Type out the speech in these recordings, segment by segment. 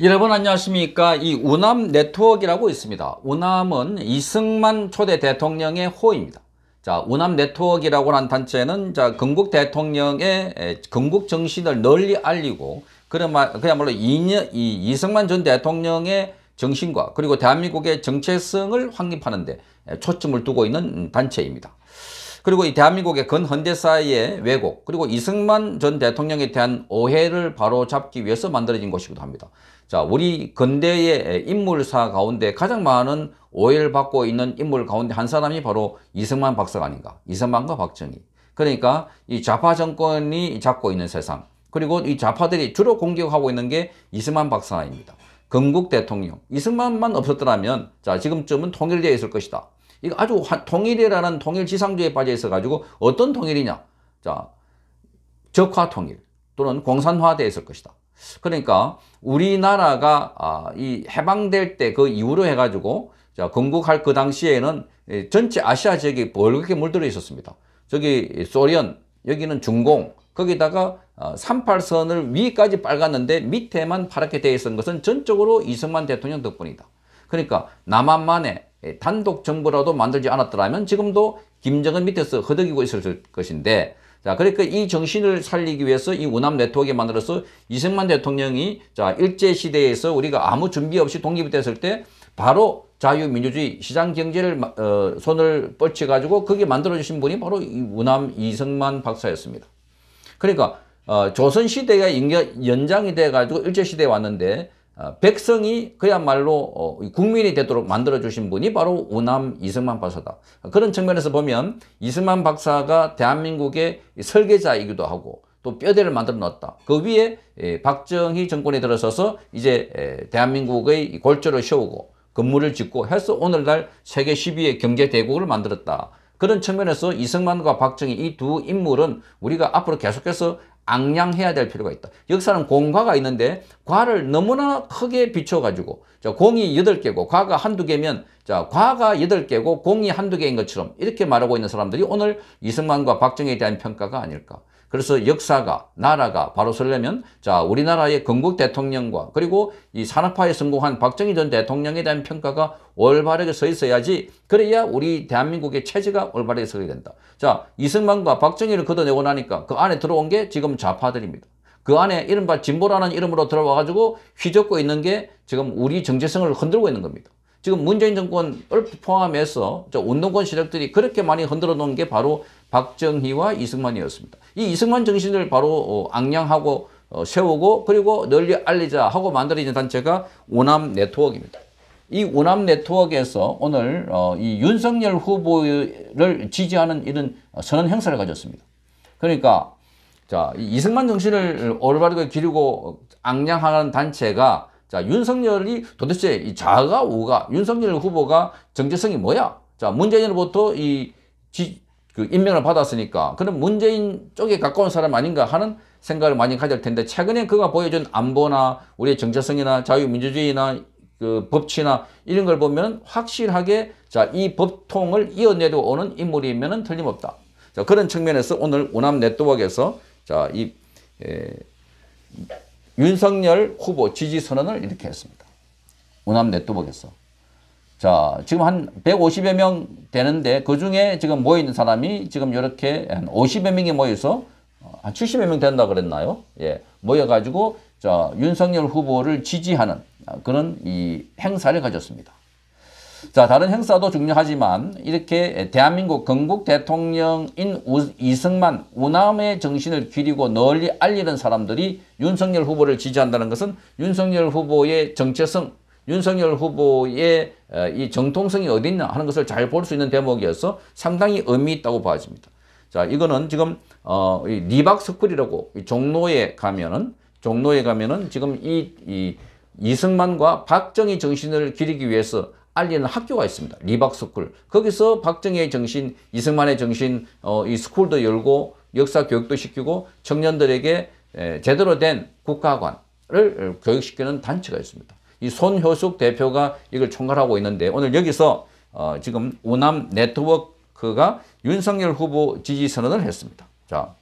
여러분 안녕하십니까. 이 우남 네트워크라고 있습니다. 우남은 이승만 초대 대통령의 호입니다. 자, 우남 네트워크라고 하는 단체는 건국 대통령의 건국 정신을 널리 알리고 그야말로 이승만 전 대통령의 정신과 그리고 대한민국의 정체성을 확립하는 데 초점을 두고 있는 단체입니다. 그리고 이 대한민국의 근현대사의 왜곡, 그리고 이승만 전 대통령에 대한 오해를 바로잡기 위해서 만들어진 것이기도 합니다. 자, 우리 근대의 인물사 가운데 가장 많은 오해를 받고 있는 인물 가운데 한 사람이 바로 이승만 박사가 아닌가. 이승만과 박정희. 그러니까 이 좌파 정권이 잡고 있는 세상, 그리고 이 좌파들이 주로 공격하고 있는 게 이승만 박사입니다. 건국 대통령, 이승만만 없었더라면 자, 지금쯤은 통일되어 있을 것이다. 이거 아주 통일이라는 통일지상주의에 빠져 있어가지고 어떤 통일이냐? 자, 적화 통일 또는 공산화되어 있을 것이다. 그러니까 우리나라가 이 해방될 때 그 이후로 해가지고 자, 건국할 그 당시에는 전체 아시아 지역이 벌겋게 물들어 있었습니다. 저기 소련, 여기는 중공, 거기다가 38선을 위까지 빨갔는데 밑에만 파랗게 되어 있었던 것은 전적으로 이승만 대통령 덕분이다. 그러니까 남한만의 단독 정부라도 만들지 않았더라면 지금도 김정은 밑에서 허덕이고 있었을 것인데, 자, 그러니까 이 정신을 살리기 위해서 이 우남 네트워크에 만들어서 이승만 대통령이 자, 일제시대에서 우리가 아무 준비 없이 독립이 됐을 때 바로 자유민주주의 시장경제를 손을 뻗쳐가지고 그게 만들어주신 분이 바로 이 우남 이승만 박사였습니다. 그러니까 조선시대가 연장이 돼가지고 일제시대에 왔는데 백성이 그야말로 국민이 되도록 만들어주신 분이 바로 우남 이승만 박사다. 그런 측면에서 보면 이승만 박사가 대한민국의 설계자이기도 하고 또 뼈대를 만들어 놨다. 그 위에 박정희 정권이 들어서서 이제 대한민국의 골조를 세우고 건물을 짓고 해서 오늘날 세계 10위의 경제대국을 만들었다. 그런 측면에서 이승만과 박정희 이 두 인물은 우리가 앞으로 계속해서 앙양해야 될 필요가 있다. 역사는 공과가 있는데 과를 너무나 크게 비춰가지고 공이 8개고 과가 한두 개면 자, 과가 8개고 공이 한두 개인 것처럼 이렇게 말하고 있는 사람들이 오늘 이승만과 박정희에 대한 평가가 아닐까. 그래서 역사가, 나라가 바로 서려면 자, 우리나라의 건국 대통령과 그리고 이 산업화에 성공한 박정희 전 대통령에 대한 평가가 올바르게 서 있어야지, 그래야 우리 대한민국의 체제가 올바르게 서게 된다. 자, 이승만과 박정희를 걷어내고 나니까 그 안에 들어온 게 지금 좌파들입니다. 그 안에 이른바 진보라는 이름으로 들어와가지고 휘젓고 있는 게 지금 우리 정체성을 흔들고 있는 겁니다. 지금 문재인 정권을 포함해서 운동권 세력들이 그렇게 많이 흔들어 놓은 게 바로 박정희와 이승만이었습니다. 이 이승만 정신을 바로 앙양하고 세우고 그리고 널리 알리자 하고 만들어진 단체가 우남 네트워크입니다. 이 우남 네트워크에서 오늘 이 윤석열 후보를 지지하는 이런 선언 행사를 가졌습니다. 그러니까 자, 이승만 정신을 올바르게 기르고 앙양하는 단체가 자, 윤석열이 도대체 이 좌가 우가 윤석열 후보가 정체성이 뭐야? 자, 문재인으로부터 그 임명을 받았으니까 그럼 문재인 쪽에 가까운 사람 아닌가 하는 생각을 많이 가질 텐데, 최근에 그가 보여준 안보나 우리의 정체성이나 자유민주주의나 그 법치나 이런 걸 보면 확실하게 자, 이 법통을 이어내려 오는 인물이면은 틀림없다. 자, 그런 측면에서 오늘 우남 네트워크에서 자, 윤석열 후보 지지 선언을 이렇게 했습니다. 우남 네트워크에서. 자, 지금 한 150여 명 되는데 그 중에 지금 모여 있는 사람이 지금 이렇게 한 50여 명이 모여서 한 70여 명 된다 그랬나요? 예. 모여가지고 자, 윤석열 후보를 지지하는 그런 이 행사를 가졌습니다. 자, 다른 행사도 중요하지만 이렇게 대한민국 건국 대통령인 이승만, 우남의 정신을 기리고 널리 알리는 사람들이 윤석열 후보를 지지한다는 것은 윤석열 후보의 정체성, 윤석열 후보의 이 정통성이 어디 있나 하는 것을 잘 볼 수 있는 대목이어서 상당히 의미 있다고 봐집니다. 자, 이거는 지금 리박스쿨이라고 종로에 가면은 지금 이승만과 박정희 정신을 기리기 위해서 알리는 학교가 있습니다. 리박스쿨. 거기서 박정희의 정신, 이승만의 정신, 이 스쿨도 열고 역사 교육도 시키고 청년들에게 제대로 된 국가관을 교육시키는 단체가 있습니다. 이 손효숙 대표가 이걸 총괄하고 있는데 오늘 여기서 지금 우남 네트워크가 윤석열 후보 지지 선언을 했습니다. 자,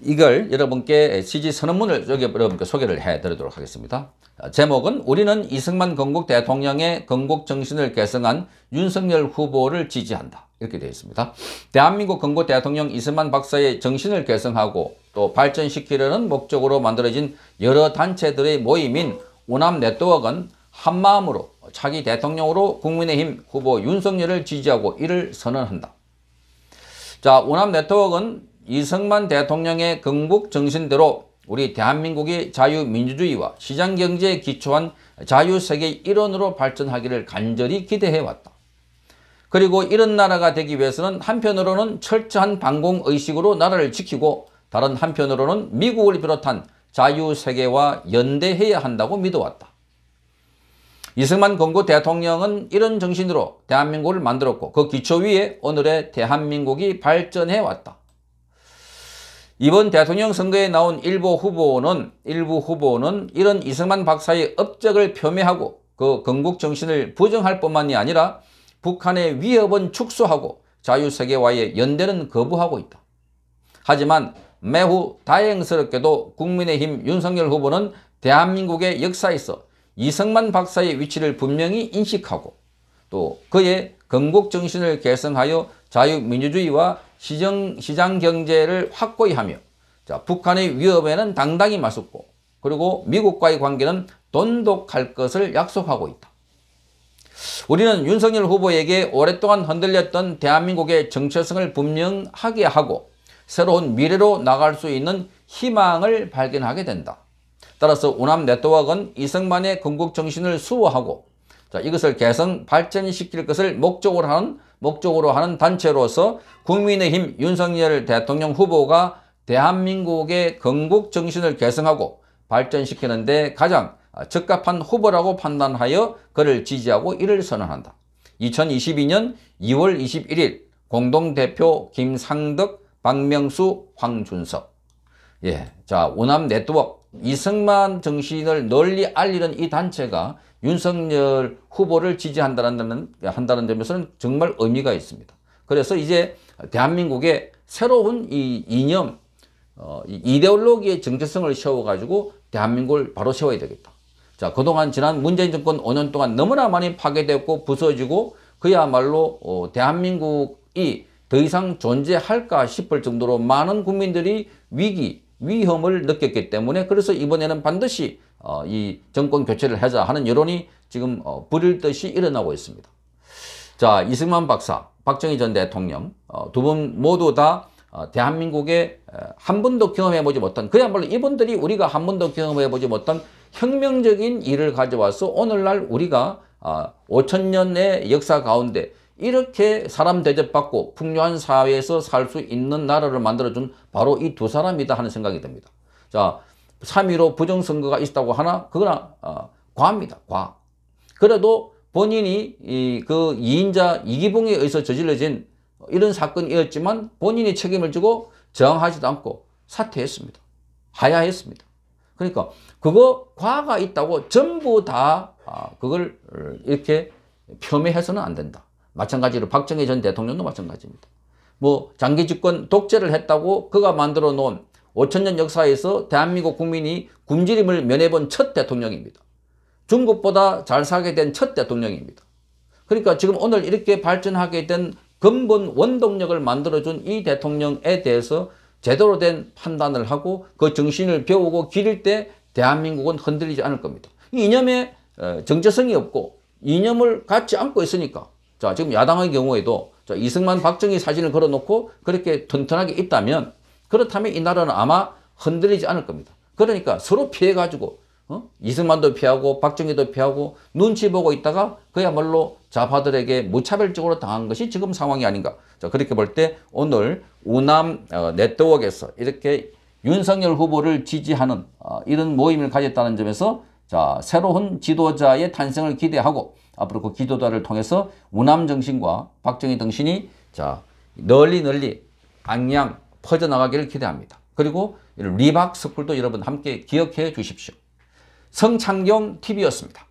이걸 여러분께 지지 선언문을 여러분께 소개를 해드리도록 하겠습니다. 제목은 우리는 이승만 건국 대통령의 건국 정신을 계승한 윤석열 후보를 지지한다. 이렇게 되어 있습니다. 대한민국 건국 대통령 이승만 박사의 정신을 계승하고 또 발전시키려는 목적으로 만들어진 여러 단체들의 모임인 우남 네트워크는 한마음으로 차기 대통령으로 국민의힘 후보 윤석열을 지지하고 이를 선언한다. 자, 우남 네트워크는 이승만 대통령의 건국 정신대로 우리 대한민국이 자유민주주의와 시장경제에 기초한 자유세계의 일원으로 발전하기를 간절히 기대해왔다. 그리고 이런 나라가 되기 위해서는 한편으로는 철저한 반공의식으로 나라를 지키고 다른 한편으로는 미국을 비롯한 자유세계와 연대해야 한다고 믿어왔다. 이승만 건국 대통령은 이런 정신으로 대한민국을 만들었고 그 기초 위에 오늘의 대한민국이 발전해왔다. 이번 대통령 선거에 나온 일부 후보는 이런 이승만 박사의 업적을 폄훼하고 그 건국 정신을 부정할 뿐만이 아니라 북한의 위협은 축소하고 자유세계와의 연대는 거부하고 있다. 하지만 매우 다행스럽게도 국민의힘 윤석열 후보는 대한민국의 역사에서 이승만 박사의 위치를 분명히 인식하고 또 그의 건국 정신을 계승하여 자유민주주의와 시장경제를 확고히 하며 북한의 위협에는 당당히 맞섰고 그리고 미국과의 관계는 돈독할 것을 약속하고 있다. 우리는 윤석열 후보에게 오랫동안 흔들렸던 대한민국의 정체성을 분명하게 하고 새로운 미래로 나갈 수 있는 희망을 발견하게 된다. 따라서 우남 네트워크는 이승만의 건국 정신을 수호하고 이것을 개성 발전시킬 것을 목적으로 하는 단체로서 국민의힘 윤석열 대통령 후보가 대한민국의 건국 정신을 계승하고 발전시키는 데 가장 적합한 후보라고 판단하여 그를 지지하고 이를 선언한다. 2022년 2월 21일 공동대표 김상덕, 박명수, 황준석. 자, 우남 네트워크 이승만 정신을 널리 알리는 이 단체가 윤석열 후보를 지지한다는 점에서는 정말 의미가 있습니다. 그래서 이제 대한민국의 새로운 이 이념, 이데올로기의 정체성을 세워가지고 대한민국을 바로 세워야 되겠다. 자, 그동안 지난 문재인 정권 5년 동안 너무나 많이 파괴됐고 부서지고 그야말로 대한민국이 더 이상 존재할까 싶을 정도로 많은 국민들이 위험을 느꼈기 때문에 그래서 이번에는 반드시 이 정권 교체를 하자 하는 여론이 지금 불일 듯이 일어나고 있습니다. 자, 이승만 박사, 박정희 전 대통령 두 분 모두 다 대한민국에 한 번도 경험해보지 못한 그야말로 이분들이 우리가 한 번도 경험해보지 못한 혁명적인 일을 가져와서 오늘날 우리가 5천년의 역사 가운데 이렇게 사람 대접받고 풍요한 사회에서 살 수 있는 나라를 만들어준 바로 이 두 사람이다 하는 생각이 듭니다. 자, 3.15 부정선거가 있다고 하나? 그거나 과합니다. 과. 그래도 본인이 그 2인자 이기붕에 의해서 저질러진 이런 사건이었지만 본인이 책임을 지고 저항하지도 않고 사퇴했습니다. 하야했습니다. 그러니까 그거 과가 있다고 전부 다 그걸 이렇게 폄훼해서는 안 된다. 마찬가지로 박정희 전 대통령도 마찬가지입니다. 뭐 장기 집권 독재를 했다고 그가 만들어 놓은 5천년 역사에서 대한민국 국민이 굶주림을 면해본 첫 대통령입니다. 중국보다 잘 살게 된 첫 대통령입니다. 그러니까 지금 오늘 이렇게 발전하게 된 근본 원동력을 만들어준 이 대통령에 대해서 제대로 된 판단을 하고 그 정신을 배우고 기릴 때 대한민국은 흔들리지 않을 겁니다. 이 이념에 정체성이 없고 이념을 갖지 않고 있으니까 자, 지금 야당의 경우에도 이승만 박정희 사진을 걸어놓고 그렇게 튼튼하게 있다면 그렇다면 이 나라는 아마 흔들리지 않을 겁니다. 그러니까 서로 피해가지고 이승만도 피하고 박정희도 피하고 눈치 보고 있다가 그야말로 좌파들에게 무차별적으로 당한 것이 지금 상황이 아닌가. 자, 그렇게 볼 때 오늘 우남 네트워크에서 이렇게 윤석열 후보를 지지하는 이런 모임을 가졌다는 점에서 자, 새로운 지도자의 탄생을 기대하고 앞으로 그 지도자를 통해서 우남 정신과 박정희 정신이 자, 널리 방향 퍼져나가기를 기대합니다. 그리고 리박 스쿨도 여러분 함께 기억해 주십시오. 성창경 TV였습니다.